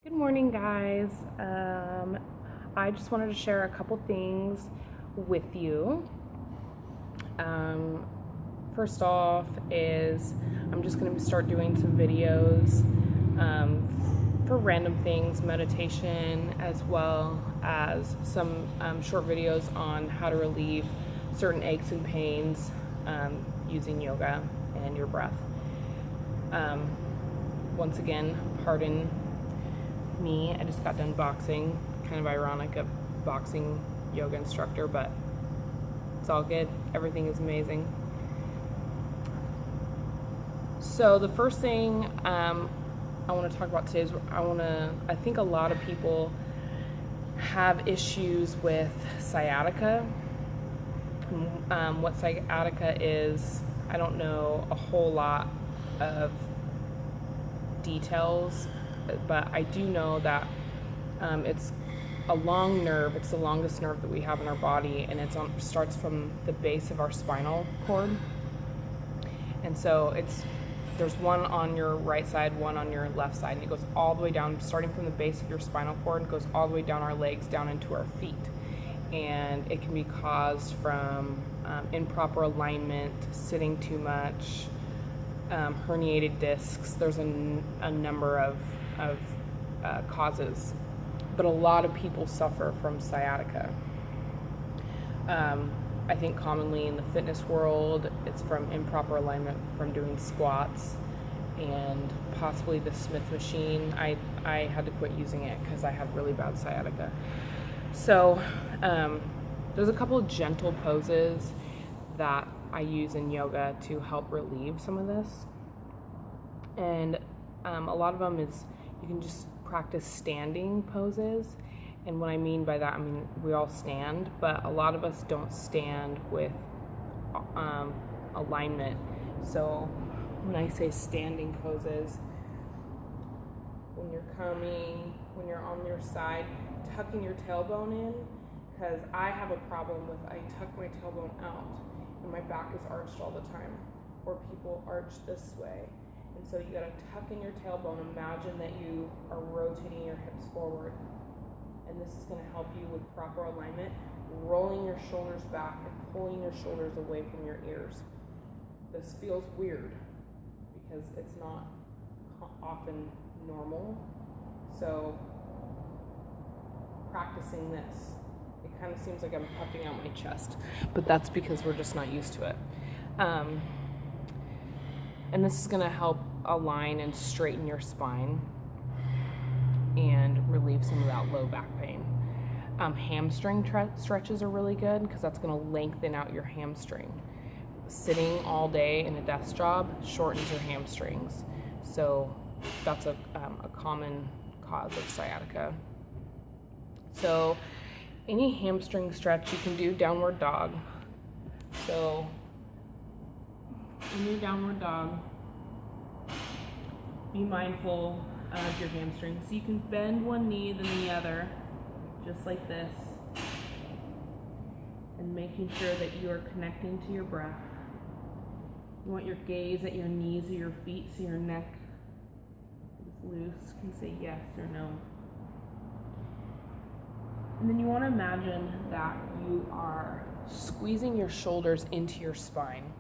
Good morning, guys. I just wanted to share a couple things with you. First off is I'm just going to start doing some videos for random things, meditation, as well as some short videos on how to relieve certain aches and pains using yoga and your breath. Once again, pardon me, I just got done boxing. Kind of ironic, a boxing yoga instructor, but it's all good. Everything is amazing. So the first thing I want to talk about today is I think a lot of people have issues with sciatica. What sciatica is, I don't know a whole lot of details, but I do know that it's a long nerve. It's the longest nerve that we have in our body, and it starts from the base of our spinal cord. And so there's one on your right side, one on your left side, and it goes all the way down, starting from the base of your spinal cord, and goes all the way down our legs, down into our feet. And it can be caused from improper alignment, sitting too much, herniated discs. There's a number of causes, but a lot of people suffer from sciatica. I think commonly in the fitness world, it's from improper alignment from doing squats and possibly the Smith machine. I had to quit using it because I have really bad sciatica. So there's a couple of gentle poses that I use in yoga to help relieve some of this. And a lot of them is you can just practice standing poses. And what I mean by that, I mean we all stand, but a lot of us don't stand with alignment. So when I say standing poses, when you're on your side, tucking your tailbone in, because I have a problem with I tuck my tailbone out and my back is arched all the time, or people arch this way. And so you gotta tuck in your tailbone. Imagine that you are rotating your hips forward. And this is gonna help you with proper alignment, rolling your shoulders back and pulling your shoulders away from your ears. This feels weird because it's not often normal. So practicing this, it kind of seems like I'm puffing out my chest, but that's because we're just not used to it. And this is going to help align and straighten your spine and relieve some of that low back pain. Hamstring stretches are really good because that's going to lengthen out your hamstring. Sitting all day in a desk job shortens your hamstrings. So that's a common cause of sciatica. So any hamstring stretch you can do downward dog. So in your downward dog, be mindful of your hamstrings. So you can bend one knee then the other, just like this, and making sure that you are connecting to your breath. You want your gaze at your knees or your feet, so your neck is loose. You can say yes or no. And then you want to imagine that you are squeezing your shoulders into your spine.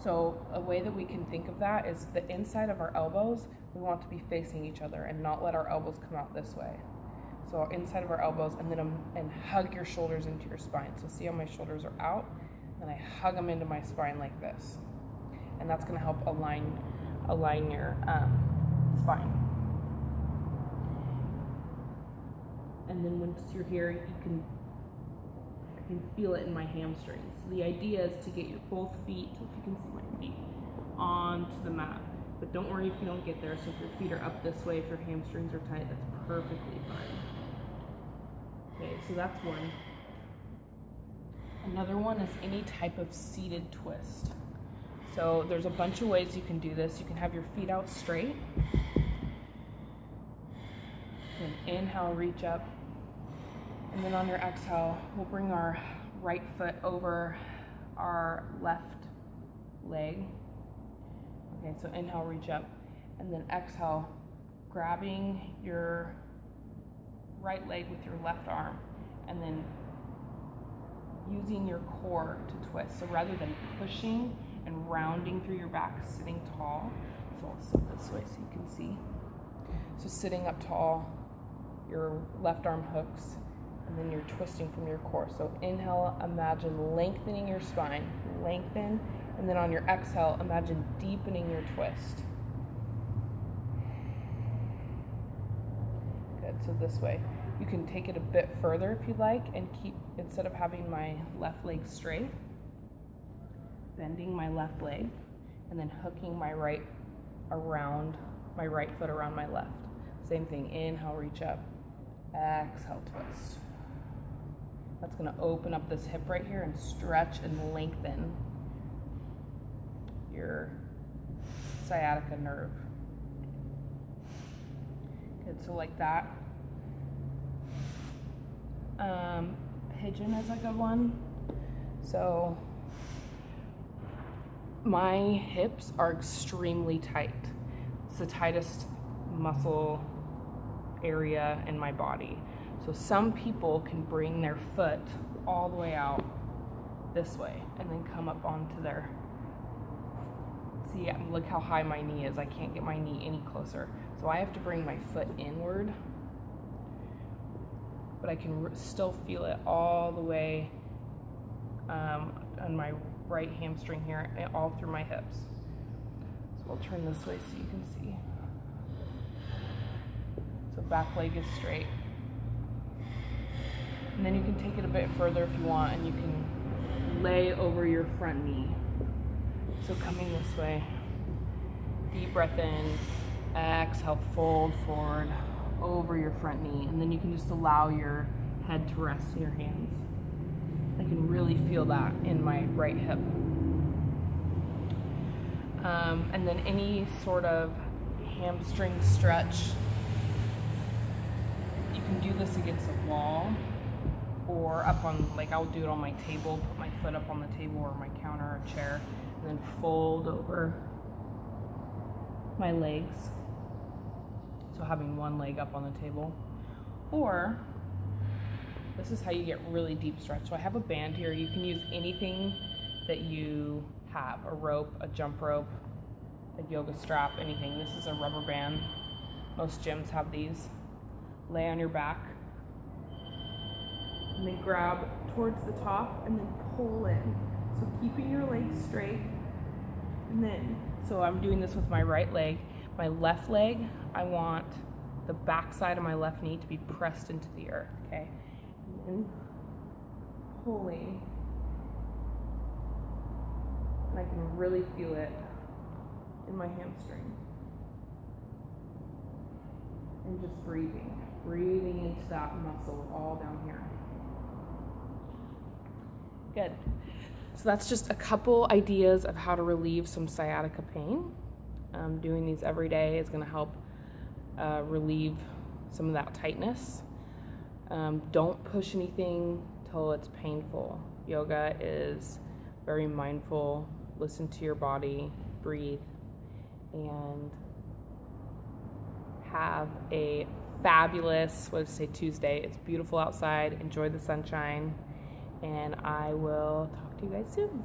So a way that we can think of that is the inside of our elbows, we want to be facing each other and not let our elbows come out this way. So inside of our elbows, and then hug your shoulders into your spine. So see how my shoulders are out, and I hug them into my spine like this. And that's going to help align your spine. And then once you're here, I can feel it in my hamstrings. So the idea is to get your both feet, if you can see my feet, onto the mat. But don't worry if you don't get there. So if your feet are up this way, if your hamstrings are tight, that's perfectly fine. Okay, so that's one. Another one is any type of seated twist. So there's a bunch of ways you can do this. You can have your feet out straight. And inhale, reach up. And then on your exhale, we'll bring our right foot over our left leg. Okay, so inhale, reach up. And then exhale, grabbing your right leg with your left arm and then using your core to twist. So rather than pushing and rounding through your back, sitting tall. So I'll sit this way so you can see. So sitting up tall, your left arm hooks, and then you're twisting from your core. So inhale, imagine lengthening your spine, lengthen, and then on your exhale, imagine deepening your twist. Good, so this way. You can take it a bit further if you'd like and keep, instead of having my left leg straight, bending my left leg and then hooking my right foot around my left. Same thing, inhale, reach up, exhale, twist. That's gonna open up this hip right here and stretch and lengthen your sciatica nerve. Good, so like that. Pigeon is a good one. So my hips are extremely tight. It's the tightest muscle area in my body. So some people can bring their foot all the way out this way and then come up onto their, see, look how high my knee is. I can't get my knee any closer. So I have to bring my foot inward, but I can still feel it all the way on my right hamstring here and all through my hips. So I'll turn this way so you can see. So back leg is straight. And then you can take it a bit further if you want, and you can lay over your front knee. So coming this way, deep breath in, exhale, fold forward over your front knee, and then you can just allow your head to rest in your hands. I can really feel that in my right hip. And then any sort of hamstring stretch, you can do this against a wall or up on, like I'll do it on my table, put my foot up on the table or my counter or chair, and then fold over my legs. So having one leg up on the table. Or this is how you get really deep stretch. So I have a band here. You can use anything that you have, a rope, a jump rope, a yoga strap, anything. This is a rubber band. Most gyms have these. Lay on your back and then grab towards the top and then pull in. So keeping your legs straight. And then, so I'm doing this with my right leg. My left leg, I want the back side of my left knee to be pressed into the earth, okay? And then pulling. And I can really feel it in my hamstring. And just breathing into that muscle all down here. Good. So that's just a couple ideas of how to relieve some sciatica pain. Doing these every day is going to help relieve some of that tightness. Don't push anything till it's painful. Yoga is very mindful. Listen to your body, breathe, and have a fabulous, Tuesday. It's beautiful outside. Enjoy the sunshine, and I will talk to you guys soon.